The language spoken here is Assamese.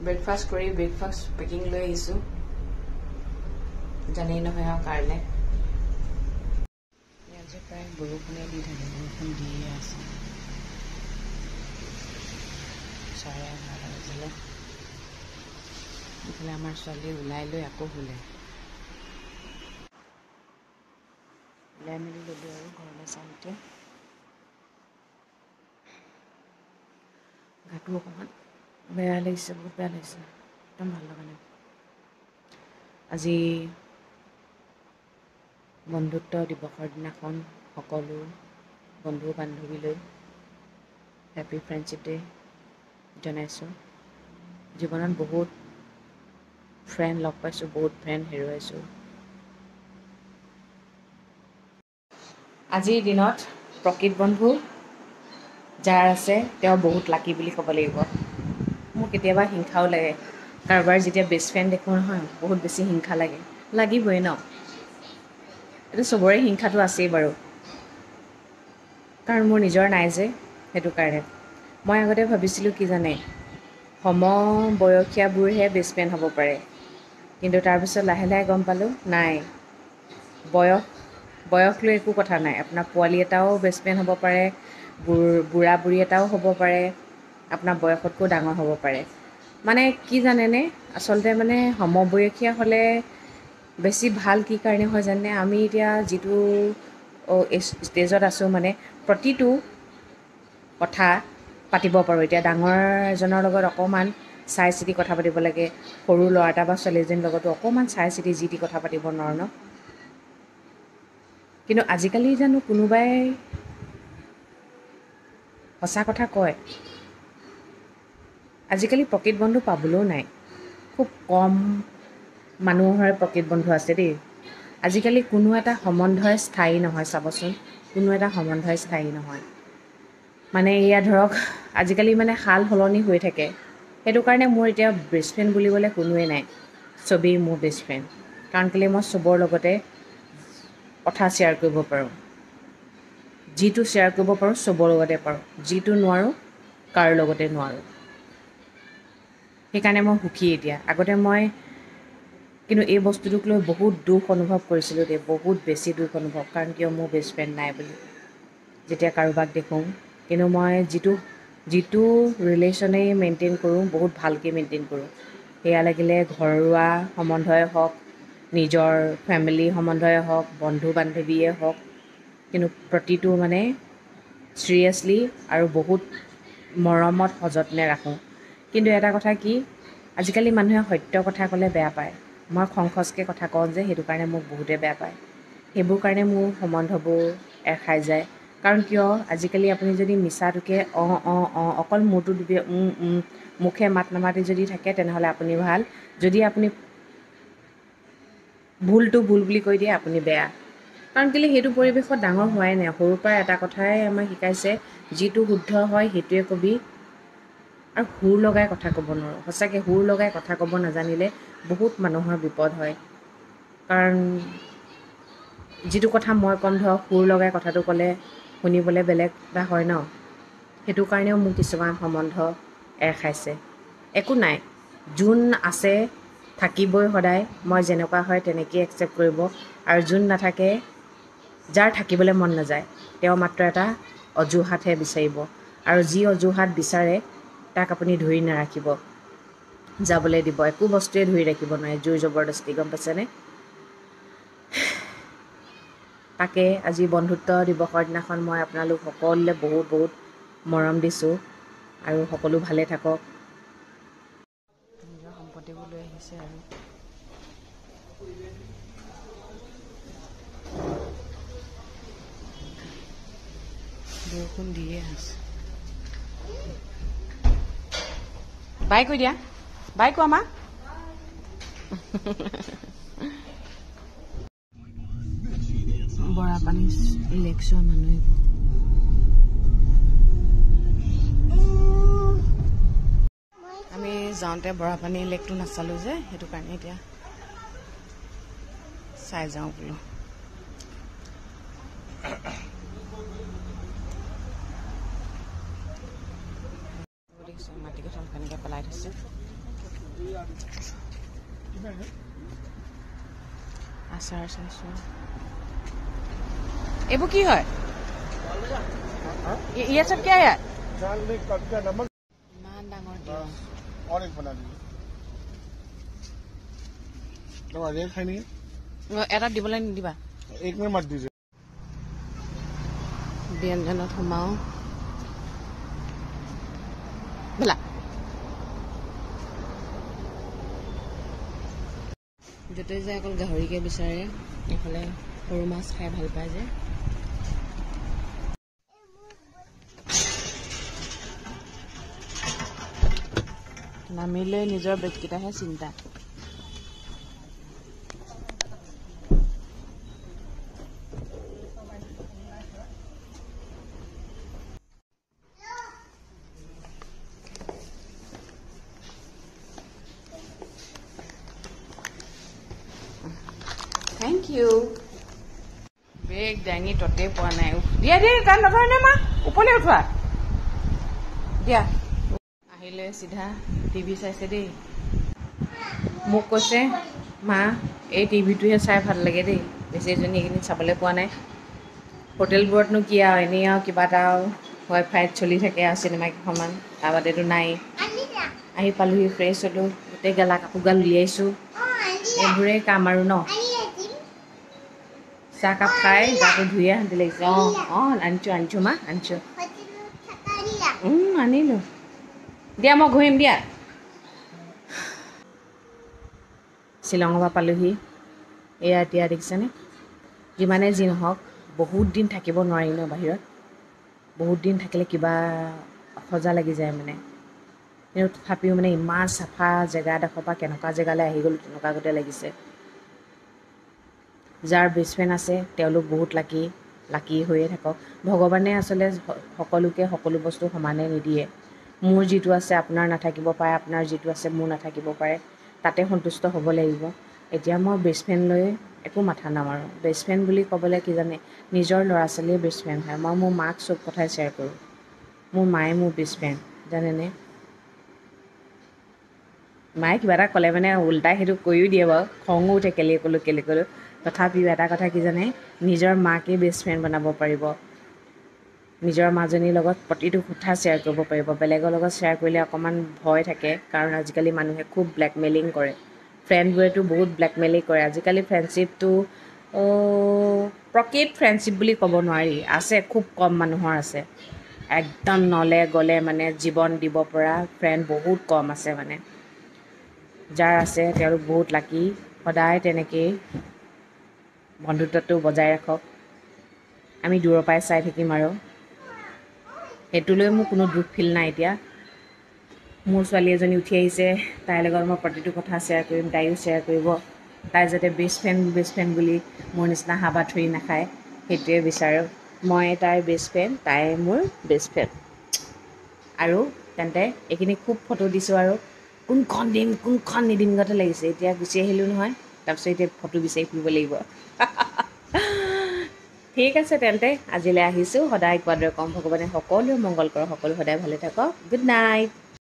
ব্ৰেকফাষ্ট কৰি ব্ৰেকফাষ্ট পেকিং লৈ আহিছোঁ জানেই নহয় আৰু কাৰণে ইয়াত যে প্ৰায় বৰষুণে দি থাকে বৰষুণ দিয়ে আছে 11:30 বাজিলে ইফালে আমাৰ ছোৱালী ওলাই লৈ আকৌ শুলে ওলাই মেলি ল'লোঁ আৰু ঘৰলৈ চাওঁতে গাটো অকণমান বেয়া লাগিছে বহুত বেয়া লাগিছে একদম ভাল লগা নাই আজি বন্ধুত্ব দিৱসৰ দিনাখন সকলো বন্ধু বান্ধৱীলৈ হেপী ফ্ৰেণ্ডশ্বিপ ডে জনাইছোঁ জীৱনত বহুত ফ্ৰেণ্ড লগ পাইছোঁ বহুত ফ্ৰেণ্ড হেৰুৱাইছোঁ আজিৰ দিনত প্ৰকৃত বন্ধু যাৰ আছে তেওঁ বহুত লাকি বুলি ক'ব লাগিব মোৰ কেতিয়াবা হিংসাও লাগে কাৰোবাৰ যেতিয়া বেষ্ট ফ্ৰেণ্ড দেখোঁ নহয় বহুত বেছি হিংসা লাগে লাগিবই ন এইটো চবৰে হিংসাটো আছেই বাৰু কাৰণ মোৰ নিজৰ নাই যে সেইটো কাৰণে মই আগতে ভাবিছিলোঁ কি জানে সমবয়সীয়াবোৰহে বেষ্ট ফ্ৰেণ্ড হ'ব পাৰে কিন্তু তাৰপিছত লাহে লাহে গম পালোঁ নাই বয়স লৈ একো কথা নাই আপোনাৰ পোৱালি এটাও বেষ্ট ফ্ৰেণ্ড হ'ব পাৰে বুঢ়া বুঢ়ী এটাও হ'ব পাৰে আপোনাৰ বয়সতকৈও ডাঙৰ হ'ব পাৰে মানে কি জানেনে আচলতে মানে সমবয়সীয়া হ'লে বেছি ভাল কি কাৰণে হয় জানে আমি এতিয়া যিটো ষ্টেজত আছোঁ মানে প্ৰতিটো কথা পাতিব পাৰোঁ এতিয়া ডাঙৰ এজনৰ লগত অকণমান চাই চিতি কথা পাতিব লাগে সৰু ল'ৰা এটা বা ছোৱালী এজনীৰ লগতো অকণমান চাই চিতি যি টি কথা পাতিব নোৱাৰোঁ ন কিন্তু আজিকালি জানো কোনোবাই সঁচা কথা কয় আজিকালি প্ৰকৃত বন্ধু পাবলৈও নাই খুব কম মানুহৰে প্ৰকৃত বন্ধু আছে দেই আজিকালি কোনো এটা সম্বন্ধই স্থায়ী নহয় চাবচোন কোনো এটা সম্বন্ধই স্থায়ী নহয় মানে এয়া ধৰক আজিকালি মানে সাল সলনি হৈ থাকে সেইটো কাৰণে মোৰ এতিয়া বেষ্ট ফ্ৰেণ্ড বুলিবলৈ কোনোৱে নাই চবেই মোৰ বেষ্ট ফ্ৰেণ্ড কাৰণ কেলৈ মই চবৰ লগতে কথা শ্বেয়াৰ কৰিব পাৰোঁ যিটো শ্বেয়াৰ কৰিব পাৰোঁ চবৰ লগতে পাৰোঁ যিটো নোৱাৰোঁ কাৰো লগতে নোৱাৰোঁ সেইকাৰণে মই সুখী এতিয়া আগতে মই কিন্তু এই বস্তুটোক লৈ বহুত দুখ অনুভৱ কৰিছিলোঁ দেই বহুত বেছি দুখ অনুভৱ কাৰণ কিয় মোৰ বেষ্ট ফ্ৰেণ্ড নাই বুলি যেতিয়া কাৰোবাক দেখোঁ কিন্তু মই যিটো ৰিলেশ্যনেই মেইনটেইন কৰোঁ বহুত ভালকৈ মেইনটেইন কৰোঁ সেয়া লাগিলে ঘৰুৱা সম্বন্ধই হওক নিজৰ ফেমিলি সম্বন্ধই হওক বন্ধু বান্ধৱীয়ে হওক কিন্তু প্ৰতিটো মানে ছিৰিয়াছলি আৰু বহুত মৰমত সযতনে ৰাখোঁ কিন্তু এটা কথা কি আজিকালি মানুহে সত্য কথা ক'লে বেয়া পায় মই খংখচকৈ কথা কওঁ যে সেইটো কাৰণে মোক বহুতে বেয়া পায় সেইবোৰ কাৰণে মোৰ সম্বন্ধবোৰ এৰ খাই যায় কাৰণ কিয় আজিকালি আপুনি যদি মিছাটোকে অকল মূৰটো ডুবি মুখে মাত নামাতি যদি থাকে তেনেহ'লে আপুনি ভাল যদি আপুনি ভুলটো ভুল বুলি কৈ দিয়ে আপুনি বেয়া কাৰণ কেলৈ সেইটো পৰিৱেশত ডাঙৰ হোৱাই নাই সৰুৰ পৰা এটা কথাই আমাক শিকাইছে যিটো শুদ্ধ হয় সেইটোৱে কবি আৰু সুৰ লগাই কথা ক'ব নোৱাৰোঁ সঁচাকৈ সুৰ লগাই কথা ক'ব নাজানিলে বহুত মানুহৰ বিপদ হয় কাৰণ যিটো কথা মই ক'ম ধৰক সুৰ লগাই কথাটো ক'লে শুনিবলৈ বেলেগ এটা হয় ন সেইটো কাৰণেও মোক কিছুমান সম্বন্ধ এৰ খাইছে একো নাই যোন আছে থাকিবই সদায় মই যেনেকুৱা হয় তেনেকৈয়ে একচেপ্ট কৰিব আৰু যোন নাথাকে যাৰ থাকিবলৈ মন নাযায় তেওঁ মাত্ৰ এটা অজুহাতহে বিচাৰিব আৰু যি অজুহাত বিচাৰে তাক আপুনি ধৰি নাৰাখিব যাবলৈ দিব একো বস্তুৱে ধৰি ৰাখিব নোৱাৰে জোৰ জবৰদস্তি গম পাইছেনে তাকে আজি বন্ধুত্ব দিৱসৰ দিনাখন মই আপোনালোক সকলোলৈ বহুত বহুত মৰম দিছোঁ আৰু সকলো ভালে থাকক নিজৰ সম্পত্তিবোৰ লৈ আহিছে আৰু বৰষুণ দিয়ে আছে বাই কৈ দিয়া বাই কোৱা মা বৰাপানী ইলেকশ্যন মানুহে আমি যাওঁতে বৰাপানী লেকটো নাচালোঁ যে সেইটো কাৰণে এতিয়া চাই যাওঁ বোলো দেখিছোঁ মাটি কঁঠাল কেনেকৈ পেলাই থৈছে আচাৰ চাইছোঁ এইবোৰ কি হয় ये सब क्या है ইমান ডাঙৰ দিওঁ और एक बना दीजिए तो एक है नहीं এটা দিবলৈ নিদিবা एक में मत दीजिए ব্যঞ্জনত সোমাওঁ ব'লা য'তে যায় অকল গাহৰিকে বিচাৰে এইফালে সৰু মাছ খাই ভাল পায় যে নামিলে নিজৰ বেগকেইটাহে চিন্তা থেংক ইউ বেগ দাঙি ততে পোৱা নাই দিয়া দিয়া তাত নধৰে নে মা ওপৰলৈ উঠোৱা দিয়া আহিলে চিধা টিভি চাইছে দেই মোক কৈছে মা এই টিভিটোহে চাই ভাল লাগে দেই বেছি এজনী এইখিনি চাবলৈ পোৱা নাই হোটেলবোৰতনো কি আৰু এনেই আৰু কিবা এটা ৱাইফাইত চলি থাকে আৰু চিনেমা কেইখনমান তাৰ বাদেতো নাই আহি পালোহি ফ্ৰেছ হ'লোঁ গোটেই গেলা কাপোৰ গাল উলিয়াইছোঁ এইবোৰেই কাম আৰু ন চাহকাপ খাই গাটো ধুয়ে শান্তি লাগিছে অঁ অঁ আনিছোঁ মা আনিছোঁ আনিলোঁ দিয়া মই ঘূৰিম দিয়া শ্বিলঙৰ পৰা পালোহি এয়া এতিয়া দেখিছেনে যিমানে যি নহওক বহুত দিন থাকিব নোৱাৰি ন বাহিৰত বহুত দিন থাকিলে কিবা সজা লাগি যায় মানে কিন্তু তথাপিও মানে ইমান চাফা জেগাডোখৰ পৰা কেনেকুৱা জেগালৈ আহি গ'লোঁ তেনেকুৱা গোটেই লাগিছে যাৰ বেষ্ট ফ্ৰেণ্ড আছে তেওঁলোক বহুত লাকি হৈয়ে থাকক ভগৱানে আচলতে সকলোকে সকলো বস্তু সমানে নিদিয়ে মোৰ যিটো আছে আপোনাৰ নাথাকিব পাৰে আপোনাৰ যিটো আছে মোৰ নাথাকিব পাৰে তাতে সন্তুষ্ট হ'ব লাগিব এতিয়া মই বেষ্ট ফ্ৰেণ্ড লৈ একো মাথা নামাৰোঁ বেষ্ট ফ্ৰেণ্ড বুলি ক'বলৈ কি জানে নিজৰ ল'ৰা ছোৱালীয়ে বেষ্ট ফ্ৰেণ্ড হয় মই মোৰ মাক চব কথাই শ্বেয়াৰ কৰোঁ মোৰ মায়ে মোৰ বেষ্ট ফ্ৰেণ্ড জানেনে মায়ে কিবা এটা ক'লে মানে ওল্টাই সেইটো কৰিও দিয়ে বাৰু খঙো উঠে কেলে ক'লোঁ তথাপিও এটা কথা কি জানে নিজৰ মাকেই বেষ্ট ফ্ৰেণ্ড বনাব পাৰিব নিজৰ মাজনীৰ লগত প্ৰতিটো কথা শ্বেয়াৰ কৰিব পাৰিব বেলেগৰ লগত শ্বেয়াৰ কৰিলে অকণমান ভয় থাকে কাৰণ আজিকালি মানুহে খুব ব্লেকমেইলিং কৰে ফ্ৰেণ্ডবোৰেতো বহুত ব্লেকমেইলিং কৰে আজিকালি ফ্ৰেণ্ডশ্বিপটো প্ৰকৃত ফ্ৰেণ্ডশ্বিপ বুলি ক'ব নোৱাৰি আছে খুব কম মানুহৰ আছে একদম নলে গ'লে মানে জীৱন দিব পৰা ফ্ৰেণ্ড বহুত কম আছে মানে যাৰ আছে তেওঁলোক বহুত লাকি সদায় তেনেকেই বন্ধুত্বটো বজাই ৰাখক আমি দূৰৰ পৰাই চাই থাকিম আৰু সেইটোলৈ মোৰ কোনো দুখ ফিল নাই এতিয়া মোৰ ছোৱালী এজনী উঠি আহিছে তাইৰ লগত মই প্ৰতিটো কথা শ্বেয়াৰ কৰিম তাইও শ্বেয়াৰ কৰিব তাই যাতে বেষ্ট ফ্ৰেণ্ড বুলি মোৰ নিচিনা হাবাথুৰি নাখায় সেইটোৱে বিচাৰোঁ মই তাইৰ বেষ্ট ফ্ৰেণ্ড তাই মোৰ বেষ্ট ফ্ৰেণ্ড আৰু তেন্তে এইখিনি খুব ফটো দিছোঁ আৰু কোনখন দিম কোনখন নিদিম গতে লাগিছে এতিয়া গুচি আহিলোঁ নহয় তাৰপিছত এতিয়া ফটো বিচাৰি ফুৰিব লাগিব ঠিক আছে তেন্তে আজিলৈ আহিছোঁ সদায় কোৱাৰ দৰে কম ভগৱানে সকলোৱে মংগল কৰক সকলো সদায় ভালে থাকক গুড নাইট